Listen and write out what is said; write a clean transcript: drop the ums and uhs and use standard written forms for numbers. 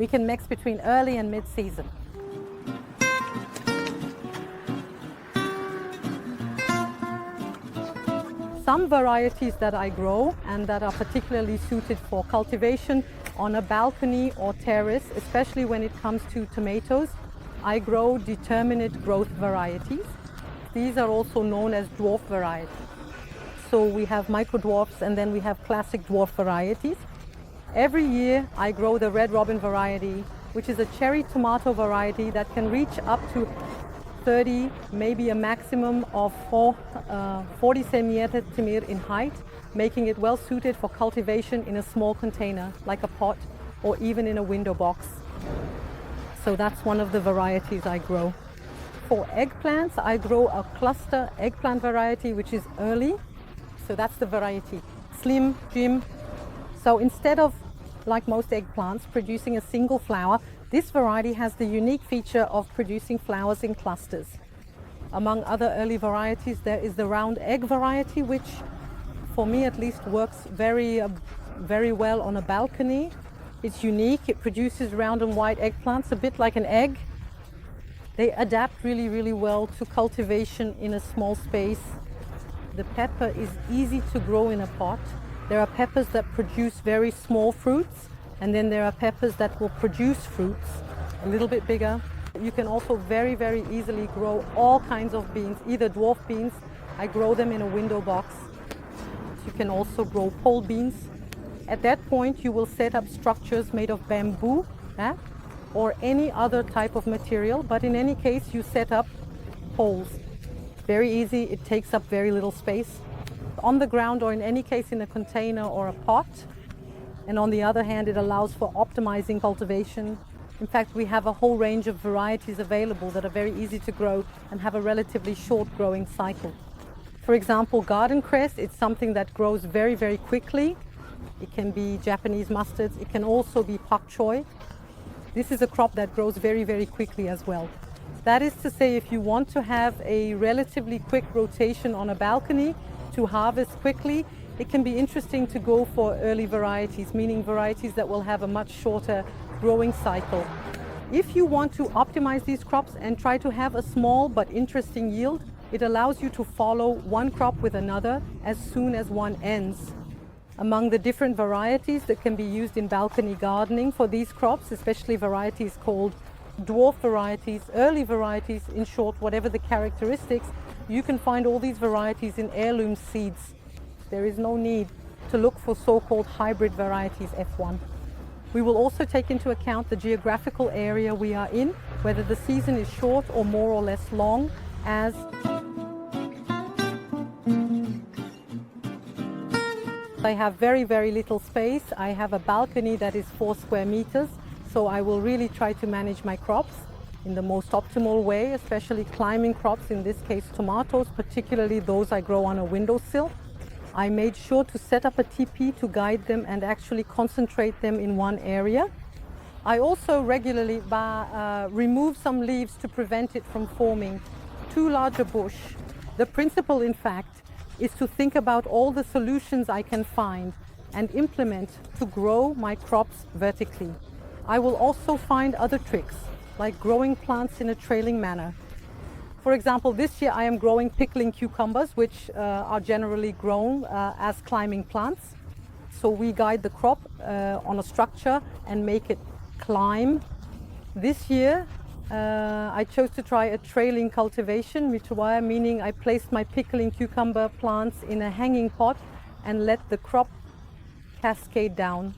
We can mix between early and mid-season. Some varieties that I grow and that are particularly suited for cultivation on a balcony or terrace, especially when it comes to tomatoes, I grow determinate growth varieties. These are also known as dwarf varieties. So we have micro-dwarfs and then we have classic dwarf varieties. Every year I grow the red robin variety, which is a cherry tomato variety that can reach up to 30, maybe a maximum of 40 centimeters in height, making it well suited for cultivation in a small container, like a pot, or even in a window box. So that's one of the varieties I grow. For eggplants, I grow a cluster eggplant variety, which is early. So that's the variety, slim, Jim. So instead of, like most eggplants, producing a single flower, this variety has the unique feature of producing flowers in clusters. Among other early varieties, there is the round egg variety, which for me at least works very well on a balcony. It's unique, it produces round and white eggplants, a bit like an egg. They adapt really well to cultivation in a small space. The pepper is easy to grow in a pot. There are peppers that produce very small fruits, and then there are peppers that will produce fruits a little bit bigger. You can also very easily grow all kinds of beans, either dwarf beans. I grow them in a window box. You can also grow pole beans. At that point, you will set up structures made of bamboo or any other type of material, but in any case, you set up poles. Very easy, it takes up very little space. On the ground, or in any case in a container or a pot. And on the other hand, it allows for optimizing cultivation. In fact, we have a whole range of varieties available that are very easy to grow and have a relatively short growing cycle. For example, garden cress, it's something that grows very quickly. It can be Japanese mustards, it can also be pak choi. This is a crop that grows very quickly as well. That is to say, if you want to have a relatively quick rotation on a balcony to harvest quickly, it can be interesting to go for early varieties, meaning varieties that will have a much shorter growing cycle. If you want to optimize these crops and try to have a small but interesting yield, it allows you to follow one crop with another as soon as one ends. Among the different varieties that can be used in balcony gardening for these crops, especially varieties called dwarf varieties, early varieties, in short, whatever the characteristics, you can find all these varieties in heirloom seeds. There is no need to look for so-called hybrid varieties F1. We will also take into account the geographical area we are in, whether the season is short or more or less long, as I have very little space. I have a balcony that is 4 square meters, so I will really try to manage my crops in the most optimal way, especially climbing crops, in this case tomatoes, particularly those I grow on a windowsill. I made sure to set up a teepee to guide them and actually concentrate them in one area. I also regularly remove some leaves to prevent it from forming too large a bush. The principle, in fact, is to think about all the solutions I can find and implement to grow my crops vertically. I will also find other tricks, like growing plants in a trailing manner. For example, this year I am growing pickling cucumbers, which are generally grown as climbing plants. So we guide the crop on a structure and make it climb. This year I chose to try a trailing cultivation, meaning I placed my pickling cucumber plants in a hanging pot and let the crop cascade down.